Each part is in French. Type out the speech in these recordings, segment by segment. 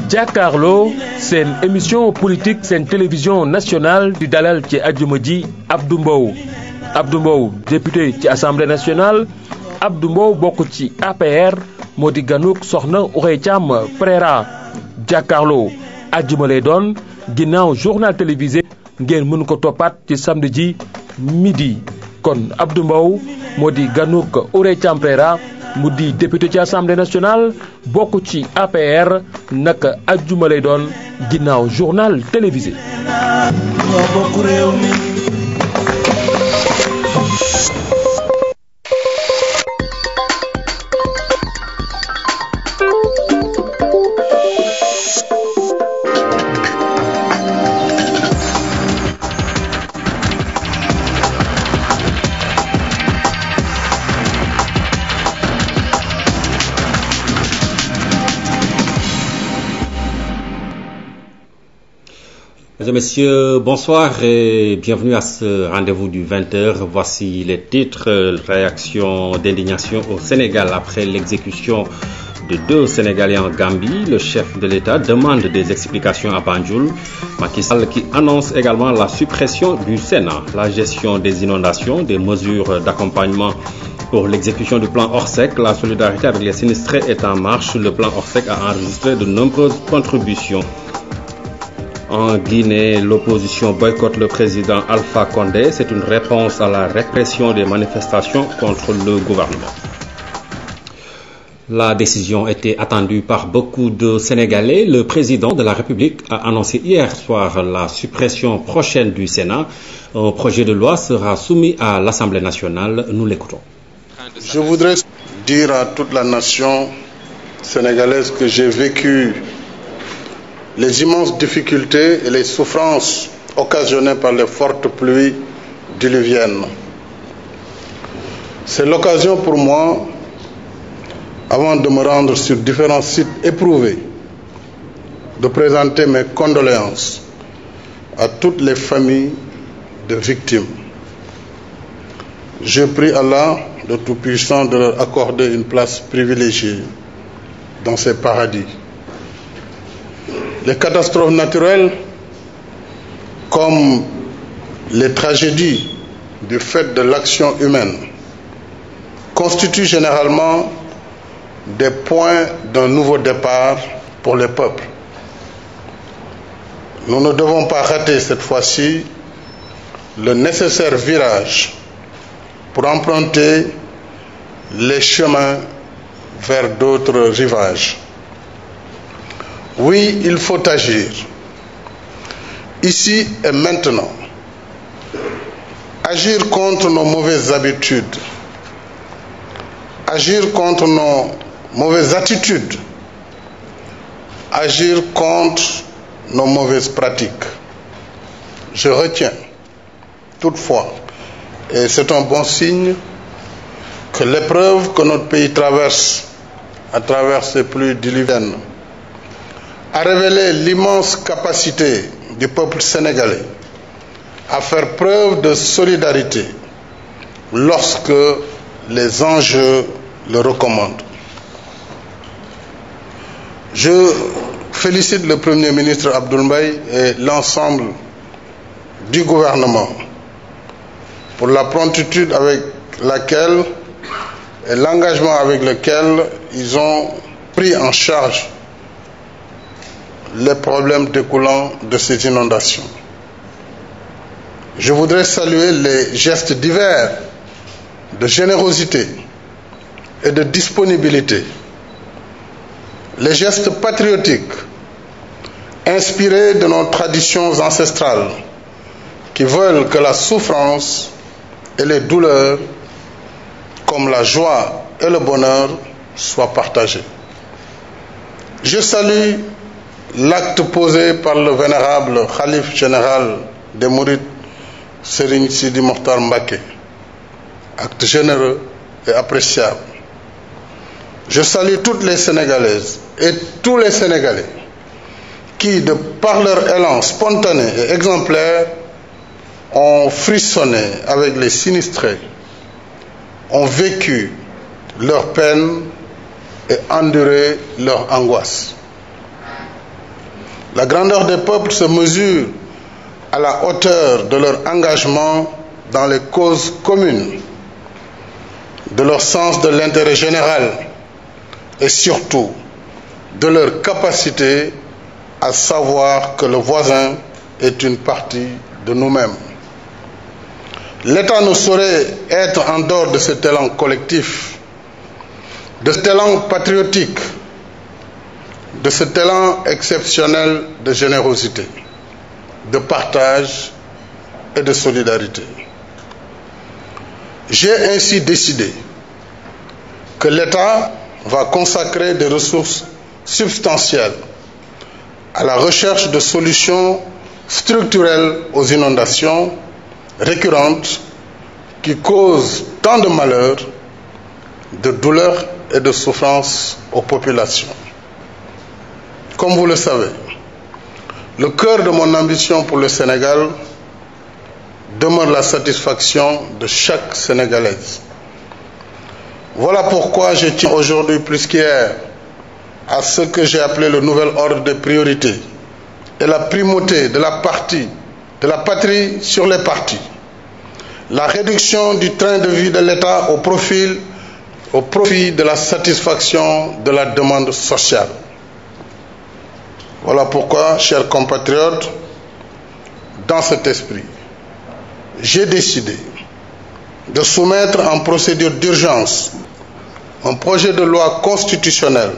Jàkkaarloo seen émission politique seen télévision nationale di dalal ci àjjuma ji Abdou Mbow député ci assemblée nationale. Abdou Mbow bokk ci APR moo di ganuk soxna Houreye Thiam Préra. Jàkkaarloo àjjuma lay doon ginnaaw journal télévisé ngeen mën ko toppaat ci samedi ji midi. kon Abdou Mbow moo di ganuk Houreye Thiam Préra mu di député ci assemblée nationale bokk ci APR naka àjjuma lay doon ginnaaw journal télévisé. Mesdames et messieurs, bonsoir et bienvenue à ce rendez-vous du 20h. Voici les titres. Réaction d'indignation au Sénégal après l'exécution de 2 Sénégalais en Gambie. Le chef de l'État demande des explications à Banjul. Macky Sall qui annonce également la suppression du Sénat. La gestion des inondations, des mesures d'accompagnement pour l'exécution du plan Orsec. La solidarité avec les sinistrés est en marche. Le plan Orsec a enregistré de nombreuses contributions. En Guinée, l'opposition boycotte le président Alpha Condé. C'est une réponse à la répression des manifestations contre le gouvernement. La décision était attendue par beaucoup de Sénégalais. Le président de la République a annoncé hier soir la suppression prochaine du Sénat. Un projet de loi sera soumis à l'Assemblée nationale. Nous l'écoutons. Je voudrais dire à toute la nation sénégalaise que j'ai vécu les immenses difficultés et les souffrances occasionnées par les fortes pluies diluviennes. C'est l'occasion pour moi, avant de me rendre sur différents sites éprouvés, de présenter mes condoléances à toutes les familles de victimes. Je prie Allah, le Tout-Puissant, de leur accorder une place privilégiée dans ces paradis. Les catastrophes naturelles, comme les tragédies du fait de l'action humaine, constituent généralement des points d'un nouveau départ pour les peuples. Nous ne devons pas rater cette fois-ci le nécessaire virage pour emprunter les chemins vers d'autres rivages. Oui, il faut agir, ici et maintenant. Agir contre nos mauvaises habitudes, agir contre nos mauvaises attitudes, agir contre nos mauvaises pratiques. Je retiens, toutefois, et c'est un bon signe, que l'épreuve que notre pays traverse à travers ces pluies diluviennes a révélé l'immense capacité du peuple sénégalais à faire preuve de solidarité lorsque les enjeux le recommandent. Je félicite le Premier ministre Abdoul Mbaye et l'ensemble du gouvernement pour la promptitude avec laquelle et l'engagement avec lequel ils ont pris en charge les problèmes découlant de ces inondations. Je voudrais saluer les gestes divers de générosité et de disponibilité, les gestes patriotiques inspirés de nos traditions ancestrales qui veulent que la souffrance et les douleurs, comme la joie et le bonheur, soient partagés. Je salue l'acte posé par le vénérable Khalife général des Mourides, Serigne Sidi Mokhtar Mbacké, acte généreux et appréciable. Je salue toutes les Sénégalaises et tous les Sénégalais qui, de par leur élan spontané et exemplaire, ont frissonné avec les sinistrés, ont vécu leur peine et enduré leur angoisse. La grandeur des peuples se mesure à la hauteur de leur engagement dans les causes communes, de leur sens de l'intérêt général et surtout de leur capacité à savoir que le voisin est une partie de nous-mêmes. L'État ne saurait être en dehors de cet élan collectif, de cet élan patriotique, de cet élan exceptionnel de générosité, de partage et de solidarité. J'ai ainsi décidé que l'État va consacrer des ressources substantielles à la recherche de solutions structurelles aux inondations récurrentes qui causent tant de malheurs, de douleurs et de souffrances aux populations. Comme vous le savez, le cœur de mon ambition pour le Sénégal demeure la satisfaction de chaque Sénégalaise. Voilà pourquoi je tiens aujourd'hui plus qu'hier à ce que j'ai appelé le nouvel ordre des priorités et la primauté de la patrie sur les partis. La réduction du train de vie de l'État au profit de la satisfaction de la demande sociale. Voilà pourquoi, chers compatriotes, dans cet esprit, j'ai décidé de soumettre en procédure d'urgence un projet de loi constitutionnelle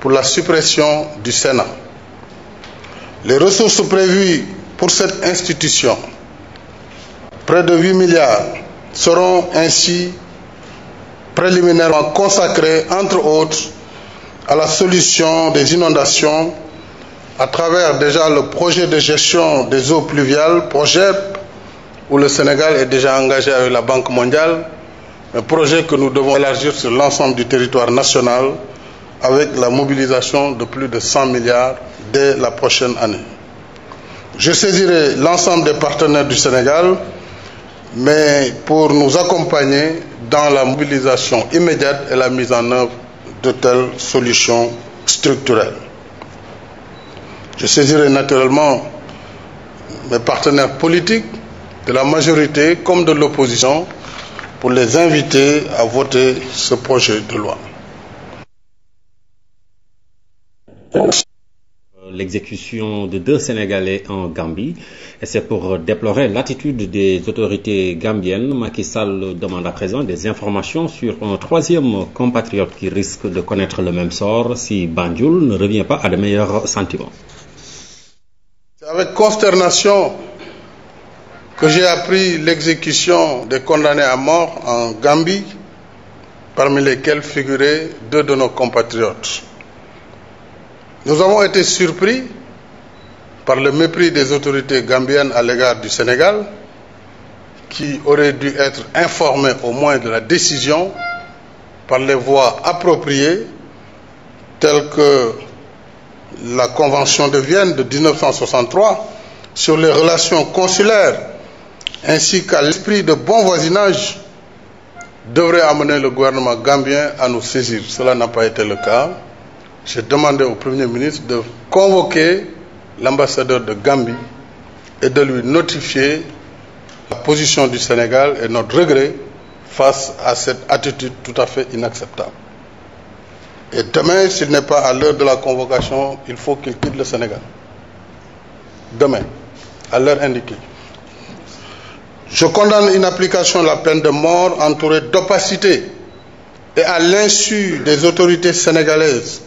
pour la suppression du Sénat. Les ressources prévues pour cette institution, près de 8 milliards, seront ainsi préliminairement consacrées, entre autres, à la solution des inondations à travers déjà le projet de gestion des eaux pluviales, PROGEP, où le Sénégal est déjà engagé avec la Banque mondiale, un projet que nous devons élargir sur l'ensemble du territoire national avec la mobilisation de plus de 100 milliards dès la prochaine année. Je saisirai l'ensemble des partenaires du Sénégal, mais pour nous accompagner dans la mobilisation immédiate et la mise en œuvre de telles solutions structurelles. Je saisirai naturellement mes partenaires politiques, de la majorité comme de l'opposition, pour les inviter à voter ce projet de loi. L'exécution de 2 Sénégalais en Gambie, et c'est pour déplorer l'attitude des autorités gambiennes. Macky Sall demande à présent des informations sur un 3e compatriote qui risque de connaître le même sort si Banjul ne revient pas à de meilleurs sentiments. C'est avec consternation que j'ai appris l'exécution des condamnés à mort en Gambie, parmi lesquels figuraient 2 de nos compatriotes. Nous avons été surpris par le mépris des autorités gambiennes à l'égard du Sénégal, qui auraient dû être informés au moins de la décision par les voies appropriées, telles que la Convention de Vienne de 1963 sur les relations consulaires, ainsi qu'à l'esprit de bon voisinage, devrait amener le gouvernement gambien à nous saisir. Cela n'a pas été le cas. J'ai demandé au Premier ministre de convoquer l'ambassadeur de Gambie et de lui notifier la position du Sénégal et notre regret face à cette attitude tout à fait inacceptable. Et demain, s'il n'est pas à l'heure de la convocation, il faut qu'il quitte le Sénégal. Demain, à l'heure indiquée. Je condamne une application de la peine de mort entourée d'opacité et à l'insu des autorités sénégalaises.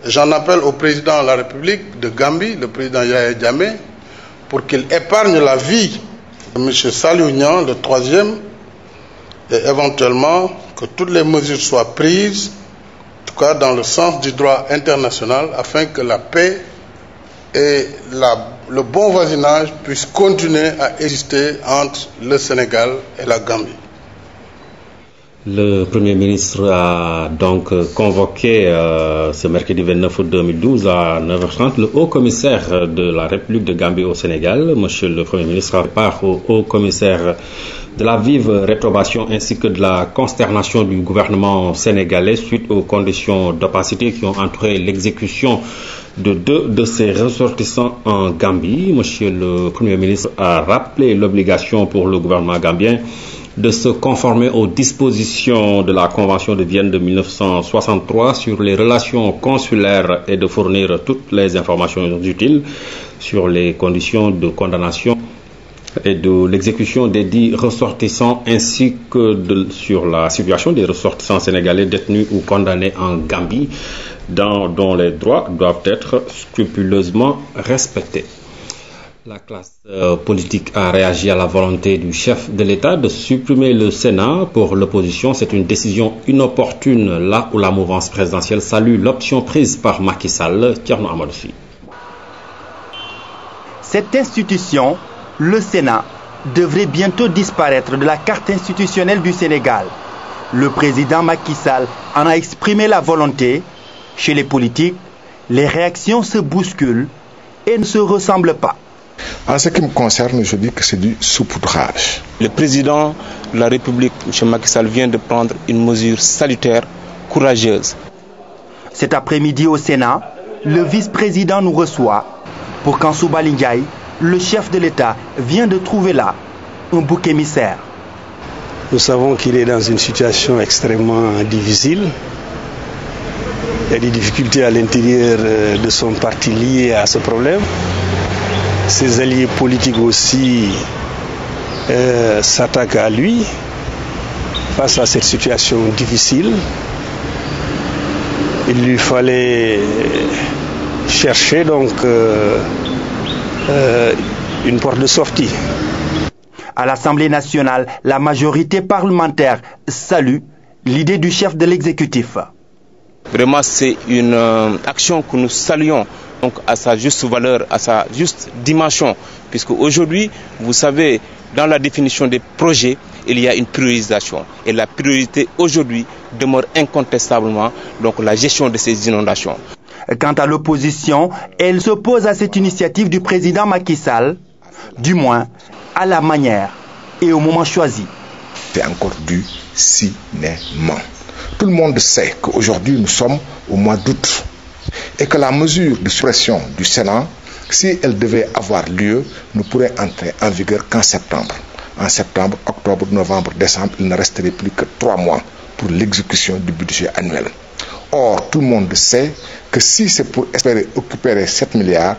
J'en appelle au président de la République de Gambie, le président Yahya Jammeh, pour qu'il épargne la vie de M. Saliou Niang, le 3e, et éventuellement que toutes les mesures soient prises, en tout cas dans le sens du droit international, afin que la paix et le bon voisinage puissent continuer à exister entre le Sénégal et la Gambie. Le Premier ministre a donc convoqué ce mercredi 29 août 2012 à 9h30 le haut-commissaire de la République de Gambie au Sénégal. Monsieur le Premier ministre a fait part au haut-commissaire de la vive réprobation ainsi que de la consternation du gouvernement sénégalais suite aux conditions d'opacité qui ont entouré l'exécution de 2 de ses ressortissants en Gambie. Monsieur le Premier ministre a rappelé l'obligation pour le gouvernement gambien de se conformer aux dispositions de la Convention de Vienne de 1963 sur les relations consulaires et de fournir toutes les informations utiles sur les conditions de condamnation et de l'exécution des 10 ressortissants ainsi que sur la situation des ressortissants sénégalais détenus ou condamnés en Gambie dont les droits doivent être scrupuleusement respectés. La classe politique a réagi à la volonté du chef de l'État de supprimer le Sénat. Pour l'opposition, c'est une décision inopportune là où la mouvance présidentielle salue l'option prise par Macky Sall. Thierno Amadou Sy. Cette institution, le Sénat, devrait bientôt disparaître de la carte institutionnelle du Sénégal. Le président Macky Sall en a exprimé la volonté. Chez les politiques, les réactions se bousculent et ne se ressemblent pas. En ce qui me concerne, je dis que c'est du saupoudrage. Le président de la République, M. Macky Sall, vient de prendre une mesure salutaire, courageuse. Cet après-midi au Sénat, le vice-président nous reçoit pour qu'Ansouba Ndiaye, le chef de l'État, vient de trouver là un bouc émissaire. Nous savons qu'il est dans une situation extrêmement difficile. Il y a des difficultés à l'intérieur de son parti liées à ce problème. Ses alliés politiques aussi s'attaquent à lui face à cette situation difficile. Il lui fallait chercher donc une porte de sortie. À l'Assemblée nationale, la majorité parlementaire salue l'idée du chef de l'exécutif. Vraiment, c'est une action que nous saluons donc à sa juste valeur, à sa juste dimension, puisque aujourd'hui, vous savez, dans la définition des projets, il y a une priorisation. Et la priorité aujourd'hui demeure incontestablement donc la gestion de ces inondations. Quant à l'opposition, elle s'oppose à cette initiative du président Macky Sall, du moins à la manière et au moment choisi. C'est encore du cinéma. Tout le monde sait qu'aujourd'hui nous sommes au mois d'août et que la mesure de suppression du Sénat, si elle devait avoir lieu, ne pourrait entrer en vigueur qu'en septembre. En septembre, octobre, novembre, décembre, il ne resterait plus que 3 mois pour l'exécution du budget annuel. Or, tout le monde sait que si c'est pour espérer récupérer 7 milliards,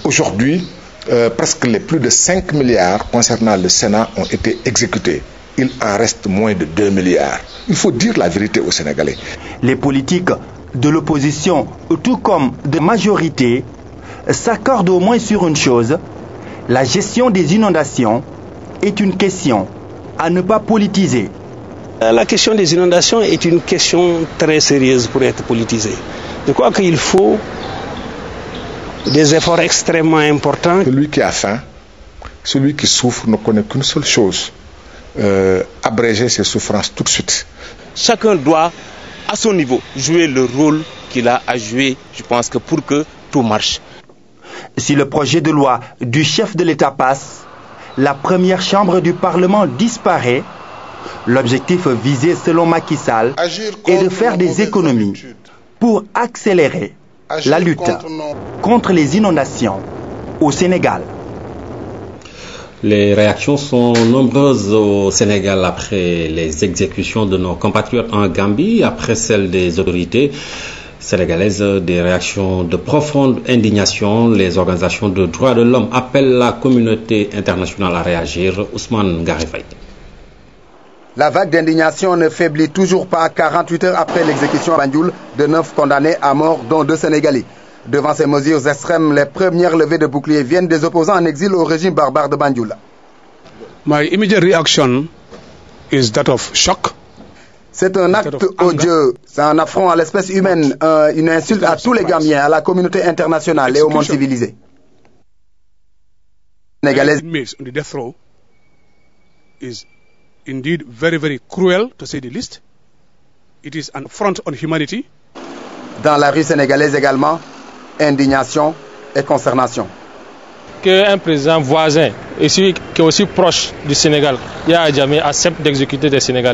aujourd'hui, presque les plus de 5 milliards concernant le Sénat ont été exécutés. Il en reste moins de 2 milliards. Il faut dire la vérité aux Sénégalais. Les politiques de l'opposition, tout comme de majorité, s'accordent au moins sur une chose. La gestion des inondations est une question à ne pas politiser. La question des inondations est une question très sérieuse pour être politisée. Je crois qu'il faut des efforts extrêmement importants. Celui qui a faim, celui qui souffre ne connaît qu'une seule chose. Abréger ses souffrances tout de suite. Chacun doit, à son niveau, jouer le rôle qu'il a à jouer, je pense que pour que tout marche. Si le projet de loi du chef de l'État passe, la première chambre du Parlement disparaît. L'objectif visé selon Macky Sall est de faire des économies pour accélérer la lutte contre les inondations au Sénégal. Les réactions sont nombreuses au Sénégal après les exécutions de nos compatriotes en Gambie, après celles des autorités sénégalaises, des réactions de profonde indignation. Les organisations de droits de l'homme appellent la communauté internationale à réagir. Ousmane Garifay. La vague d'indignation ne faiblit toujours pas 48 heures après l'exécution à Banjul de 9 condamnés à mort, dont 2 Sénégalais. Devant ces mesures extrêmes, les premières levées de boucliers viennent des opposants en exil au régime barbare de Banjul. My immediate reaction is that of shock. C'est un acte odieux, c'est un affront à l'espèce humaine, une insulte à tous les Gambiens, à la communauté internationale et au monde civilisé. indeed very, very cruel, to say the least. It is an affront on humanity. Dans la rue sénégalaise également, indignation et consternation. Qu'un président voisin, qui est aussi proche du Sénégal, Yahya Jammeh, accepte d'exécuter des Sénégalais.